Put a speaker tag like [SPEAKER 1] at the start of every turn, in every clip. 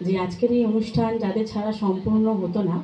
[SPEAKER 1] যে আজকের এই অনুষ্ঠান যাদের ছাড়া সম্পূর্ণ হতো না,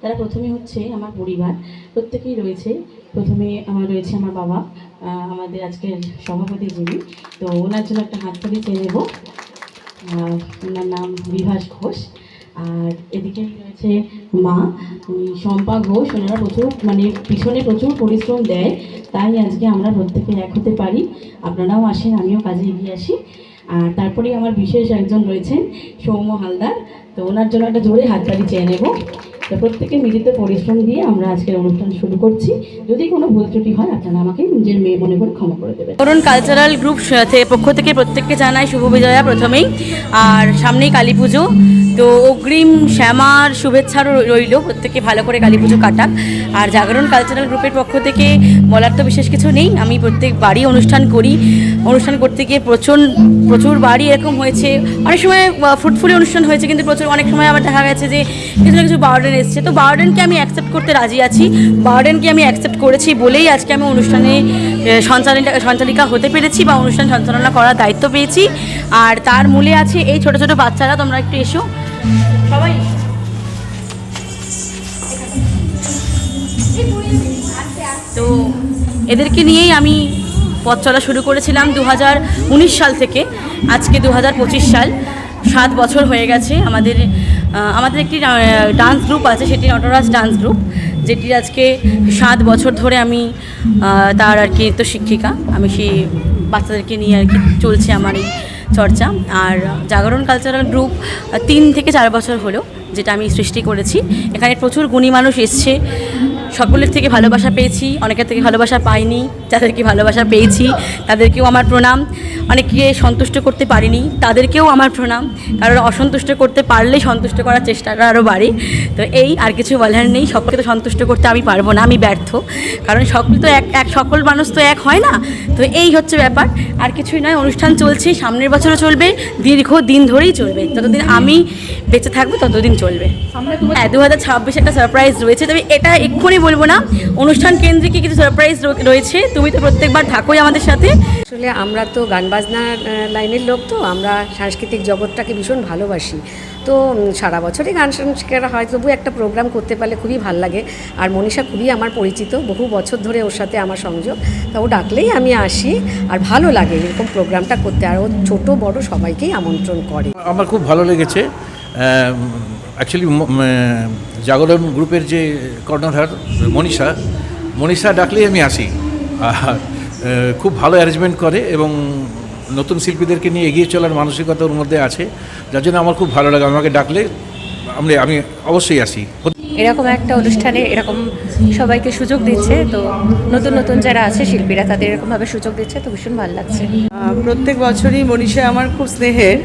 [SPEAKER 1] তারা প্রথমে হচ্ছে আমার পরিবার, প্রত্যেকেই রয়েছে। প্রথমে রয়েছে আমার বাবা, আমাদের আজকের সভাপতি যিনি, তো ওনার জন্য একটা হাততালি চেয়ে নেব। ওনার নাম বিভাস ঘোষ। আর এদিকে রয়েছে মা শম্পা ঘোষ। ওনারা প্রচুর পিছনে প্রচুর পরিশ্রম দেয়, তাই আজকে আমরা প্রত্যেকে এক হতে পারি। আপনারাও আসেন, আমিও কাজে এগিয়ে আসি। আর তারপরে আমার বিশেষ একজন রয়েছেন সৌম্য হালদার, তো ওনার জন্য একটা জোরে হাততালি চেয়ে নেব। তো প্রত্যেকে মিলিত পরিশ্রম দিয়ে আমরা আজকের অনুষ্ঠান শুরু করছি। যদি কোনো ভুল ত্রুটি হয় আপনারা আমাকে নিজের মেয়ে মনে করে ক্ষমা করে দেবেন।
[SPEAKER 2] জাগরণ কালচারাল গ্রুপ পক্ষ থেকে প্রত্যেককে জানাই শুভ বিজয়া প্রথমেই। আর সামনেই কালী পুজো, তো অগ্রিম শ্যামার শুভেচ্ছা রইল, প্রত্যেকে ভালো করে কালী পুজো কাটাক। আর জাগরণ কালচারাল গ্রুপের পক্ষ থেকে বলার তো বিশেষ কিছু নেই, আমি প্রত্যেক বাড়ি অনুষ্ঠান করি। অনুষ্ঠান করতে গিয়ে প্রচুর বাড়ি এরকম হয়েছে, অনেক সময় ফ্রুটফুলি অনুষ্ঠান হয়েছে, কিন্তু অনেক সময় আবার দেখা গেছে যে কিছু না কিছু বার্ডেন এসছে। তো বার্ডেনকে আমি অ্যাকসেপ্ট করতে রাজি আছি, বার্ডেনকে আমি অ্যাকসেপ্ট করেছি বলেই আজকে আমি অনুষ্ঠানে সঞ্চালিকা হতে পেরেছি বা অনুষ্ঠান সঞ্চালনা করার দায়িত্ব পেয়েছি। আর তার মূলে আছে এই ছোট ছোট বাচ্চারা। তোমরা একটু এসো সবাই। তো এদেরকে নিয়েই আমি পথ চলা শুরু করেছিলাম 2019 সাল থেকে। আজকে 2025 সাল, 7 বছর হয়ে গেছে। আমাদের একটি ডান্স গ্রুপ আছে, সেটি নটরাজ ডান্স গ্রুপ, যেটির আজকে 7 বছর ধরে আমি তার আর কি তো শিক্ষিকা। আমি সেই বাচ্চাদেরকে নিয়ে আর কি চলছে আমার এই চর্চা। আর জাগরণ কালচারাল গ্রুপ 3 থেকে 4 বছর হলো, যেটা আমি সৃষ্টি করেছি। এখানে প্রচুর গুণী মানুষ এসছে, সকলের থেকে ভালোবাসা পেয়েছি, অনেকের থেকে ভালোবাসা পাইনি। যাদেরকে ভালোবাসা পেয়েছি তাদেরকেও আমার প্রণাম। অনেককে সন্তুষ্ট করতে পারিনি, তাদেরকেও আমার প্রণাম, কারণ অসন্তুষ্ট করতে পারলেই সন্তুষ্ট করার চেষ্টাটা আরও বাড়ে। তো এই আর কিছু বলার নেই, সকলকে তো সন্তুষ্ট করতে আমি পারবো না, আমি ব্যর্থ, কারণ সকল তো সকল মানুষ তো এক হয় না। তো এই হচ্ছে ব্যাপার, আর কিছুই নয়। অনুষ্ঠান চলছে, সামনের বছরও চলবে, দীর্ঘ দিন ধরেই চলবে, যতদিন আমি বেঁচে থাকবো ততদিন চলবে। হ্যাঁ, 2026 একটা সারপ্রাইজ রয়েছে, তবে এটা এক্ষুনি বলবো না। অনুষ্ঠান কেন্দ্রিক কিছু সারপ্রাইজ রয়েছে, তুমি তো প্রত্যেকবার থাকোই আমাদের সাথে।
[SPEAKER 3] আসলে আমরা তো গান বাজনার লাইনের লোক, তো আমরা সাংস্কৃতিক জগৎটাকে ভীষণ ভালোবাসি। তো সারা বছরই গান শেখানো হয়, তবু একটা প্রোগ্রাম করতে পারলে খুবই ভালো লাগে। আর মনীষা খুবই আমার পরিচিত, বহু বছর ধরে ওর সাথে আমার সংযোগ, তা ও ডাকলেই আমি আসি। আর ভালো লাগে এরকম প্রোগ্রামটা করতে, আর ও ছোটো বড় সবাইকেই আমন্ত্রণ করে।
[SPEAKER 4] আমার খুব ভালো লেগেছে। অ্যাকচুয়ালি জাগরণ গ্রুপের যে কর্ণধার মনীষা ডাকলেই আমি আসি। আর খুব ভালো অ্যারেঞ্জমেন্ট করে এবং নতুন শিল্পীদেরকে নিয়ে এগিয়ে চলার মানসিকতা ওর মধ্যে আছে, যার জন্য আমার খুব ভালো লাগে। আমাকে ডাকলে আমি অবশ্যই আসি।
[SPEAKER 5] এরকম একটা অনুষ্ঠানে এরকম সবাইকে সুযোগ দিচ্ছে, তো নতুন নতুন যারা আছে শিল্পীরা তাদের এরকমভাবে সুযোগ দিচ্ছে, তো ভীষণ ভালো লাগছে।
[SPEAKER 6] প্রত্যেক বছরই মনীষা আমার খুব স্নেহের,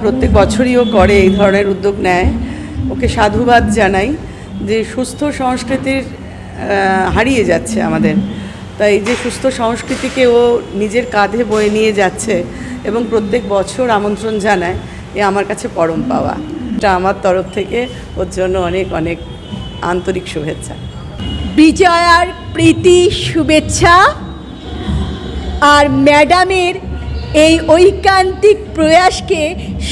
[SPEAKER 6] প্রত্যেক বছরই ও করে এই ধরনের উদ্যোগ নেয়। ওকে সাধুবাদ জানাই যে সুস্থ সংস্কৃতির হারিয়ে যাচ্ছে আমাদের, তাই এই যে সুস্থ সংস্কৃতিকে ও নিজের কাঁধে বয়ে নিয়ে যাচ্ছে এবং প্রত্যেক বছর আমন্ত্রণ জানায়, এ আমার কাছে পরম পাওয়া। এটা আমার তরফ থেকে ওর জন্য অনেক অনেক আন্তরিক শুভেচ্ছা।
[SPEAKER 7] বিজয়ার প্রীতি শুভেচ্ছা আর ম্যাডামের এই ঐকান্তিক প্রয়াসকে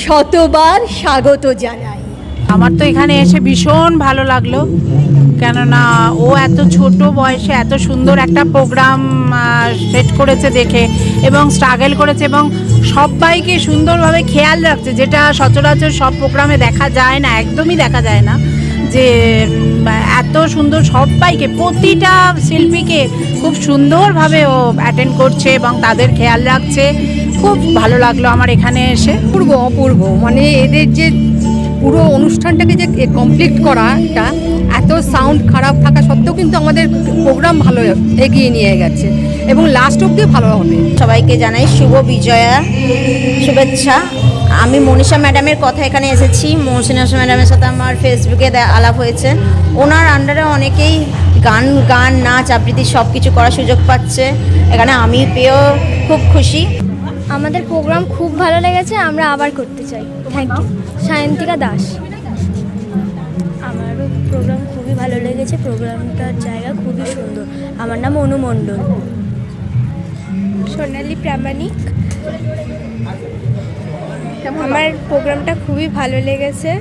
[SPEAKER 7] শতবার স্বাগত জানাই।
[SPEAKER 8] আমার তো এখানে এসে ভীষণ ভালো লাগলো, কেননা ও এত ছোট বয়সে এত সুন্দর একটা প্রোগ্রাম সেট করেছে দেখে, এবং স্ট্রাগল করেছে এবং সবাইকে সুন্দরভাবে খেয়াল রাখছে, যেটা সচরাচর সব প্রোগ্রামে দেখা যায় না, একদমই দেখা যায় না। যে এত সুন্দর সবাইকে, প্রতিটা শিল্পীকে খুব সুন্দরভাবে ও অ্যাটেন্ড করছে এবং তাদের খেয়াল রাখছে। খুব ভালো লাগলো আমার এখানে এসে।
[SPEAKER 3] অপূর্ব, মানে এদের যে পুরো অনুষ্ঠানটাকে যে কমপ্লিট করাটা, এত সাউন্ড খারাপ থাকা সত্ত্বেও কিন্তু আমাদের প্রোগ্রাম ভালো এগিয়ে নিয়ে গেছে এবং লাস্ট অবধি ভালো হবে।
[SPEAKER 9] সবাইকে জানাই শুভ বিজয়া শুভেচ্ছা। আমি মনীষা ম্যাডামের কথা এখানে এসেছি। মনীষা ম্যাডামের সাথে আমার ফেসবুকে আলাপ হয়েছে। ওনার আন্ডারে অনেকেই গান নাচ আবৃত্তি সব কিছু করার সুযোগ পাচ্ছে, এখানে আমি পেয়েও খুব খুশি।
[SPEAKER 10] আমাদের প্রোগ্রাম খুব ভালো লেগেছে, আমরা আবার করতে চাই। Thank you. সায়ন্তিকা দাস। আমারও প্রোগ্রাম খুবই ভালো লেগেছে, প্রোগ্রামটার জায়গা খুবই সুন্দর। আমার নাম অনু মণ্ডল। সোনালী প্রামাণিক। আমার প্রোগ্রামটা খুবই ভালো লেগেছে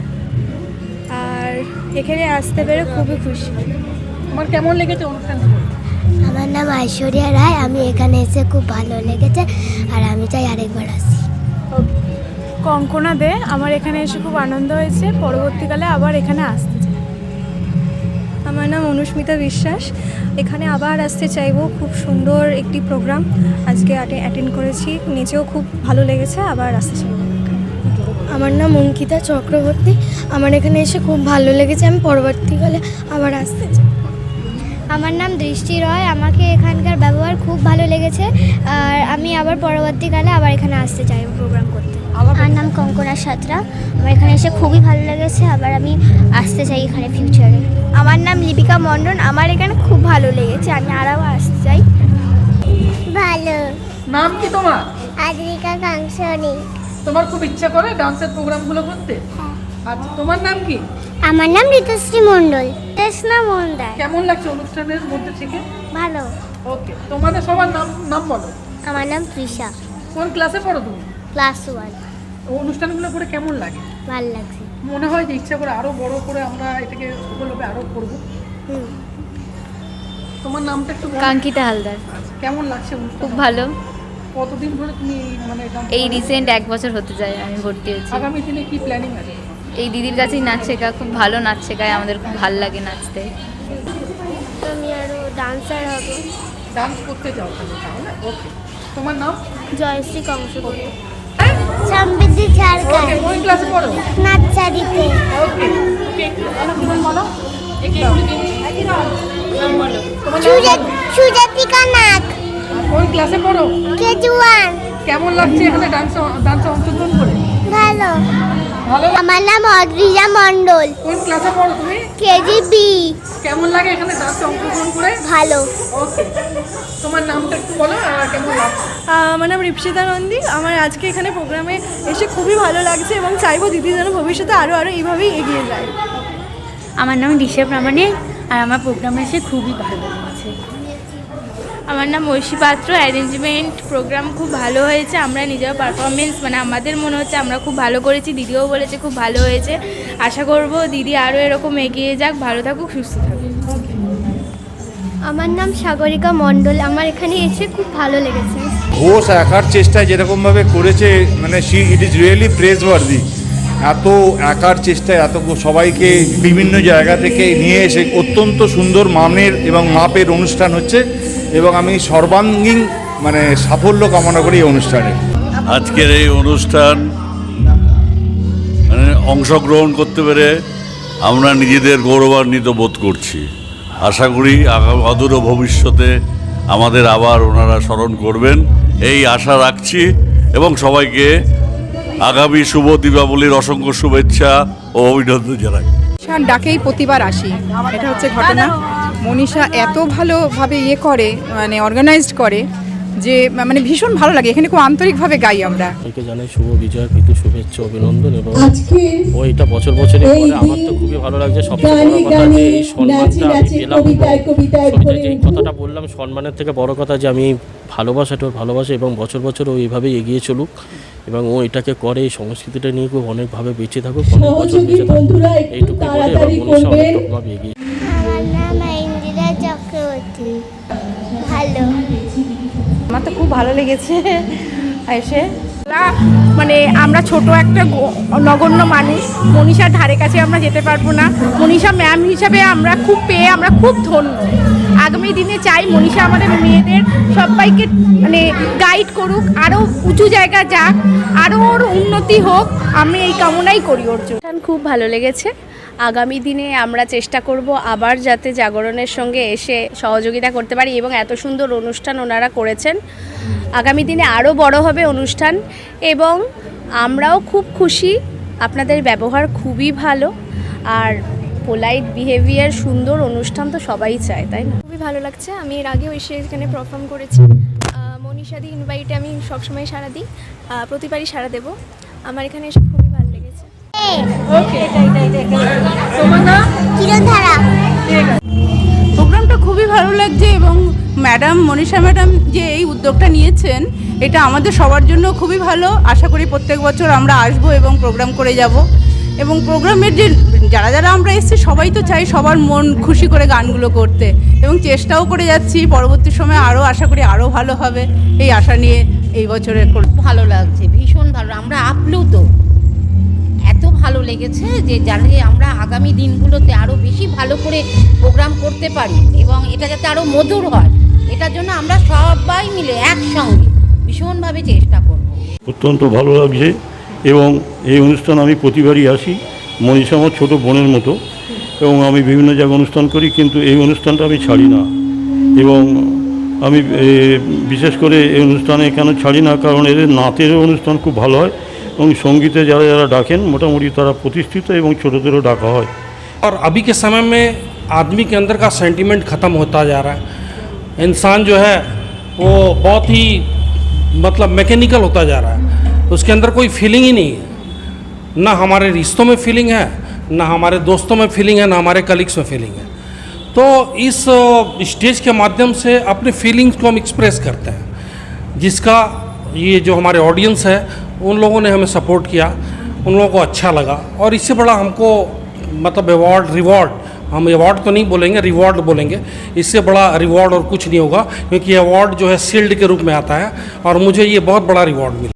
[SPEAKER 10] আর এখানে আসতে পেরে খুবই খুশি।
[SPEAKER 8] তোমার কেমন লেগেছে অনুষ্ঠানটা?
[SPEAKER 10] আমার নাম ঐশ্বরিয়া রায়, আমি এখানে এসে খুব ভালো লেগেছে আর আমি চাই আরেকবার আসি। কঙ্কনা দে, আমার এখানে এসে খুব আনন্দ হয়েছে, পরবর্তীকালে আবার এখানে আসতে চাই। আমার নাম অনুস্মিতা বিশ্বাস, এখানে আবার আসতে চাইবো। খুব সুন্দর একটি প্রোগ্রাম আজকে অ্যাটেন্ড করেছি, নিজেও খুব ভালো লেগেছে, আবার আসতে চাইবো। আমার নাম অঙ্কিতা চক্রবর্তী, আমার এখানে এসে খুব ভালো লেগেছে, আমি পরবর্তীকালে আবার আসতে চাই। আমার নাম দৃষ্টি রয়, আমাকে এখানকার ব্যবহার খুব ভালো লেগেছে আর আমি আবার পরবর্তীকালে আবার এখানে আসতে চাই প্রোগ্রাম করতে। আমার নাম কঙ্কনা সাঁতরা, আমার এখানে এসে খুবই ভালো লেগেছে, আবার আমি আসতে চাই এখানে ফিউচারে। আমার নাম লিপিকা মণ্ডল, আমার এখানে খুব ভালো লেগেছে, আমি আরও আসতে চাই। ভালো।
[SPEAKER 8] নাম কি তোমার?
[SPEAKER 10] আদ্রিকা কাংসনি।
[SPEAKER 8] তোমার খুব ইচ্ছা করে ডান্সের প্রোগ্রামগুলো করতে? আচ্ছা, তোমার নাম কি?
[SPEAKER 10] আমার নাম ঋতুশ্রী মণ্ডল। কৃষ্ণা মন্দার।
[SPEAKER 8] কেমন লাগছে অনুষ্ঠানের মধ্যে থেকে?
[SPEAKER 10] ভালো।
[SPEAKER 8] ওকে, তোমাদের সবার নাম বলো।
[SPEAKER 10] আমার নাম তৃষা,
[SPEAKER 8] কোন ক্লাসে পড়ো তুমি?
[SPEAKER 10] ক্লাস 1।
[SPEAKER 8] অনুষ্ঠানগুলো করে কেমন লাগে?
[SPEAKER 10] ভালো লাগছে।
[SPEAKER 8] মনে হয় যে ইচ্ছা করে আরো বড় করে আমরা এটাকে উপলব্ধি আরো করব। তোমার নামটা একটু বলো।
[SPEAKER 5] কাঙ্কিতা হালদার।
[SPEAKER 8] কেমন লাগছে অনুষ্ঠান?
[SPEAKER 5] খুব ভালো।
[SPEAKER 8] কতদিন ধরে তুমি মানে
[SPEAKER 5] এই রিসেন্ট 1 বছর হতে যায় আমি ভর্তি হয়েছি।
[SPEAKER 8] আগামী দিনে কি প্ল্যানিং আছে?
[SPEAKER 5] এই দিদির কাছেই নাচ শেখা, খুব ভালো নাচ শেখায়, আমাদের খুব ভালো লাগে নাচতে।
[SPEAKER 10] আমি আরও ডান্সার হব।
[SPEAKER 8] ডান্স করতে যাও তাহলে? ওকে, তোমার নাম?
[SPEAKER 10] জয়শ্রী কংসবতী। সমৃদ্ধি সরকার।
[SPEAKER 8] ওকে, কোন ক্লাসে পড়ো?
[SPEAKER 10] নাচারিতে।
[SPEAKER 8] ওকে, তুমি বলো।
[SPEAKER 10] সুজাতিকা নাগ।
[SPEAKER 8] কোন ক্লাসে পড়ো?
[SPEAKER 10] কেজি 1।
[SPEAKER 8] কেমন লাগছে এখানে ডান্সে অংশগ্রহণ করে?
[SPEAKER 10] ভালো।
[SPEAKER 8] ভালো।
[SPEAKER 10] আমার নাম অদ্রিজা মণ্ডল।
[SPEAKER 8] কোন ক্লাসে পড়ো তুমি?
[SPEAKER 10] KG B.
[SPEAKER 8] কেমন লাগে এখানে ডান্সে অংশগ্রহণ করে?
[SPEAKER 10] ভালো।
[SPEAKER 8] ওকে, তোমার নামটা একটু বলো আর কেমন লাগছে?
[SPEAKER 7] আমার নাম রিপসিতা নন্দী, আমার আজকে এখানে প্রোগ্রামে এসে খুবই ভালো লাগছে এবং চাইবো দিদি যেন ভবিষ্যতে আরও এইভাবেই এগিয়ে যায়।
[SPEAKER 5] আমার নাম দিশা প্রামাণিক আর আমার প্রোগ্রামে এসে খুবই ভালো লেগেছে।
[SPEAKER 11] আমার নাম ঐশী পাত্র। অ্যারেঞ্জমেন্ট প্রোগ্রাম খুব ভালো হয়েছে, আমরা নিজের পারফরমেন্স মানে আমাদের মনে হচ্ছে আমরা খুব ভালো করেছি, দিদিও বলেছে খুব ভালো হয়েছে। আশা করব দিদি আরও এরকম এগিয়ে যাক, ভালো থাকুক, সুস্থ থাকুক।
[SPEAKER 10] আমার নাম সাগরিকা মণ্ডল, আমার এখানে এসে খুব ভালো লেগেছে।
[SPEAKER 12] ঘোষ একার চেষ্টায় যেরকমভাবে করেছে, মানে ইট ইজ রিয়েলি প্রেজওয়ার্দি। এত একার চেষ্টায় এত সবাইকে বিভিন্ন জায়গা থেকে নিয়ে এসে অত্যন্ত সুন্দর মানের এবং মাপের অনুষ্ঠান হচ্ছে এবং আমি সর্বাঙ্গীন মানে সাফল্য কামনা করি এই অনুষ্ঠানে।
[SPEAKER 13] আজকের এই অনুষ্ঠান মানে অংশগ্রহণ করতে পেরে আমরা নিজেদের গৌরবান্বিত বোধ করছি। আশা করি অদূর ভবিষ্যতে আমাদের আবার ওনারা স্মরণ করবেন, এই আশা রাখছি এবং সবাইকে আগামী শুভ দীপাবলির অসংখ্য শুভেচ্ছা ও অভিনন্দন জানাই।
[SPEAKER 14] ডাকেই প্রতিবার আসি, এটা হচ্ছে ঘটনা। মনীষা এত ভালোভাবে করে মানে অর্গানাইজড করে যে মানে ভীষণ ভালো লাগে, এখানে খুব আন্তরিকভাবে গাই আমরা।
[SPEAKER 15] সবাইকে জানাই শুভ বিজয়, প্রীতি, শুভেচ্ছা, অভিনন্দন এবং ও এটা বছর করে আমার তো খুবই ভালো লাগছে। সবচেয়ে বড় কথা যে এই সম্মানটা আমি পেলাম, এই কথাটা বললাম, সম্মানের থেকে বড় কথা যে আমি ভালোবাসাটা ভালোবাসা এবং বছর ও এইভাবেই এগিয়ে চলুক এবং ও এটাকে করে, এই সংস্কৃতিটা নিয়ে খুব অনেকভাবে বেঁচে থাকুক, অনেক বছর বেঁচে থাকুক, এইটুকু বলে এবং মনীষা অনেকভাবে এগিয়ে।
[SPEAKER 10] আমার নাম ইন্দিরা চক্রবর্তী। ভালো।
[SPEAKER 11] আমার তো খুব ভালো লেগেছে এসে। মানে আমরা ছোট একটা নগণ্য মানুষ, মনীষার ধারে কাছে আমরা যেতে পারবো না। মনীষা ম্যাম হিসাবে আমরা খুব ধন্য। আগামী দিনে চাই মনীষা আমাদের মেয়েদের সবাইকে মানে গাইড করুক, আরও উঁচু জায়গা যাক, আরও ওর উন্নতি হোক, আমি এই কামনাই করি ওর জন্য।
[SPEAKER 5] খুব ভালো লেগেছে। আগামী দিনে আমরা চেষ্টা করব আবার যাতে জাগরণের সঙ্গে এসে সহযোগিতা করতে পারি এবং এত সুন্দর অনুষ্ঠান ওনারা করেছেন। আগামী দিনে আরও বড় হবে অনুষ্ঠান এবং আমরাও খুব খুশি। আপনাদের ব্যবহার খুবই ভালো আর পোলাইট বিহেভিয়ার, সুন্দর অনুষ্ঠান তো সবাই চায়, তাই না?
[SPEAKER 10] খুবই ভালো লাগছে, আমি এর আগেও এসে এখানে পারফর্ম করেছি। মনীষাদি ইনভাইটে আমি সবসময় সাড়া দিই, প্রতিবারই সাড়া দেব। আমার এখানে এসে খুবই ভালো লেগেছে।
[SPEAKER 8] প্রোগ্রামটা খুবই ভালো লাগছে এবং ম্যাডাম মনীষা ম্যাডাম যে এই উদ্যোগটা নিয়েছেন
[SPEAKER 14] এটা আমাদের সবার জন্য খুবই ভালো। আশা করি প্রত্যেক বছর আমরা আসবো এবং প্রোগ্রাম করে যাব। এবং প্রোগ্রামের যে যারা যারা আমরা এসেছি সবাই তো চাই সবার মন খুশি করে গানগুলো করতে, এবং চেষ্টাও করে যাচ্ছি। পরবর্তী সময়ে আরও আশা করি আরও ভালো হবে, এই আশা নিয়ে এই বছরের
[SPEAKER 16] ভালো লাগছে, ভীষণ ভালো। আমরা আপ্লুত, এত ভালো লেগেছে যে যাতে আমরা আগামী দিনগুলোতে আরও বেশি ভালো করে প্রোগ্রাম করতে পারি এবং এটা যাতে আরও মধুর হয়, এটার জন্য আমরা সবাই মিলে একসঙ্গে ভীষণভাবে চেষ্টা করব।
[SPEAKER 17] অত্যন্ত ভালো লাগছে এবং এই অনুষ্ঠান আমি প্রতিবারই আসি। মনীষা আমার ছোটো বোনের মতো এবং আমি বিভিন্ন জায়গায় অনুষ্ঠান করি, কিন্তু এই অনুষ্ঠানটা আমি ছাড়ি না। এবং আমি বিশেষ করে এই অনুষ্ঠানে কেন ছাড়ি না, কারণ এদের নাচেরও অনুষ্ঠান খুব ভালো হয় এবং সঙ্গীতে যারা যারা ডাকেন মোটামুটি তারা প্রতিষ্ঠিত এবং ছোটোদেরও ডাকা হয়।
[SPEAKER 18] और अभी के समय में आदमी के अंदर का सेंटिमेंट ख़त्म होता जा रहा है। इंसान जो है वो बहुत ही मतलब मैकेनिकल होता जा रहा है, उसके अंदर कोई फीलिंग ही नहीं है। ना हमारे रिश्तों में फीलिंग है, ना हमारे दोस्तों में फीलिंग है, ना हमारे कलीग्स में फीलिंग है। तो इस स्टेज के माध्यम से अपने फीलिंग्स को हम एक्सप्रेस करते हैं, जिसका ये जो हमारे ऑडियंस है उन लोगों ने हमें सपोर्ट किया, उन लोगों को अच्छा लगा। और इससे बड़ा हमको मतलब रिवॉर्ड, हम अवार्ड तो नहीं बोलेंगे, रिवॉर्ड बोलेंगे। इससे बड़ा रिवॉर्ड और कुछ नहीं होगा, क्योंकि अवार्ड जो है शील्ड के रूप में आता है और मुझे ये बहुत बड़ा रिवॉर्ड मिला।